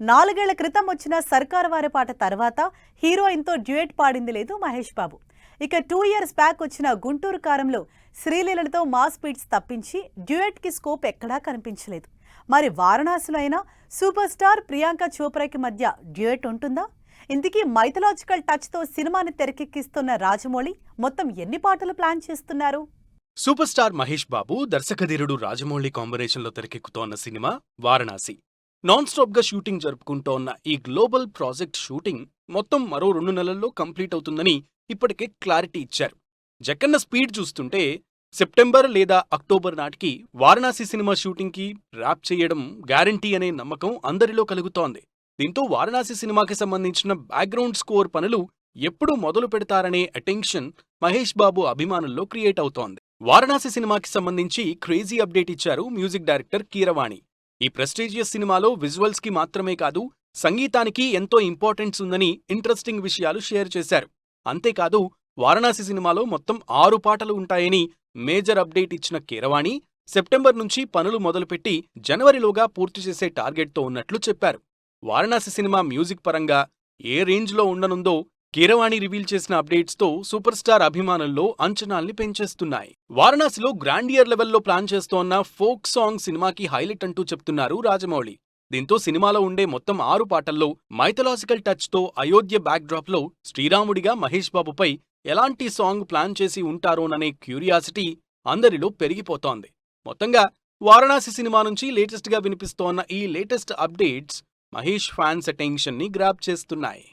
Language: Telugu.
4 ఏళ్ల క్రితం వచ్చిన సర్కార్ వారి పాట తర్వాత హీరోయిన్తో డ్యూయెట్ పాడింది లేదు మహేష్ బాబు. ఇక 2 ఇయర్స్ బ్యాక్ వచ్చిన గుంటూరు కారంలో శ్రీలీలలతో మాస్ బీట్స్ తప్పించి డ్యూయెట్కి స్కోప్ ఎక్కడా కనిపించలేదు. మరి వారణాసిలో అయినా సూపర్ స్టార్ ప్రియాంక చోప్రాకి మధ్య డ్యూయెట్ ఉంటుందా? ఇంతకీ మైథలాజికల్ టచ్తో సినిమాని తెరకెక్కిస్తున్న రాజమౌళి మొత్తం ఎన్ని పాటలు ప్లాన్ చేస్తున్నారు? సూపర్ స్టార్ మహేష్ బాబు, దర్శకధీరుడు రాజమౌళి కాంబినేషన్లో తెరకెక్కుతోన్న సినిమా వారణాసి. నాన్ స్టాప్ గా షూటింగ్ జరుపుకుంటోన్న ఈ గ్లోబల్ ప్రాజెక్ట్ షూటింగ్ మొత్తం మరో 2 నెలల్లో కంప్లీట్ అవుతుందని ఇప్పటికే క్లారిటీ ఇచ్చారు. జక్కన్న స్పీడ్ చూస్తుంటే సెప్టెంబర్ లేదా అక్టోబర్ నాటికి వారణాసి సినిమా షూటింగ్కి ర్యాప్ చేయడం గ్యారంటీ అనే నమ్మకం అందరిలో కలుగుతోంది. దీంతో వారణాసి సినిమాకి సంబంధించిన బ్యాక్గ్రౌండ్ స్కోర్ పనులు ఎప్పుడు మొదలు పెడతారనే అటెన్షన్ మహేష్ బాబు అభిమానుల్లో క్రియేట్ అవుతోంది. వారణాసి సినిమాకి సంబంధించి క్రేజీ అప్డేట్ ఇచ్చారు మ్యూజిక్ డైరెక్టర్ కీరవాణి. ఈ ప్రెస్టీజియస్ సినిమాలో విజువల్స్ కి మాత్రమే కాదు, సంగీతానికి ఎంతో ఇంపార్టెన్స్ ఉందని ఇంట్రెస్టింగ్ విషయాలు షేర్ చేశారు. అంతేకాదు, వారణాసి సినిమాలో మొత్తం 6 పాటలు ఉంటాయని మేజర్ అప్డేట్ ఇచ్చిన కీరవాణి సెప్టెంబర్ నుంచి పనులు మొదలుపెట్టి జనవరిలోగా పూర్తి చేసే టార్గెట్తో ఉన్నట్లు చెప్పారు. వారణాసి సినిమా మ్యూజిక్ పరంగా ఏ రేంజ్లో ఉండనుందో కీరవాణి రివీల్ చేసిన అప్డేట్స్తో సూపర్ స్టార్ అభిమానుల్లో అంచనాల్ని పెంచేస్తున్నాయి. వారణాసిలో గ్రాండియర్ లెవెల్లో ప్లాన్ చేస్తోన్న ఫోక్ సాంగ్ సినిమాకి హైలైట్ అంటూ చెప్తున్నారు రాజమౌళి. దీంతో సినిమాలో ఉండే మొత్తం 6 పాటల్లో మైథలాజికల్ టచ్తో అయోధ్య బ్యాక్డ్రాప్లో శ్రీరాముడిగా మహేష్ బాబుపై ఎలాంటి సాంగ్ ప్లాన్ చేసి ఉంటారోననే క్యూరియాసిటీ అందరిలో పెరిగిపోతోంది. మొత్తంగా వారణాసి సినిమా నుంచి లేటెస్ట్గా వినిపిస్తోన్న ఈ లేటెస్ట్ అప్డేట్స్ మహేష్ ఫ్యాన్స్ అటెన్షన్ని గ్రాబ్ చేస్తున్నాయి.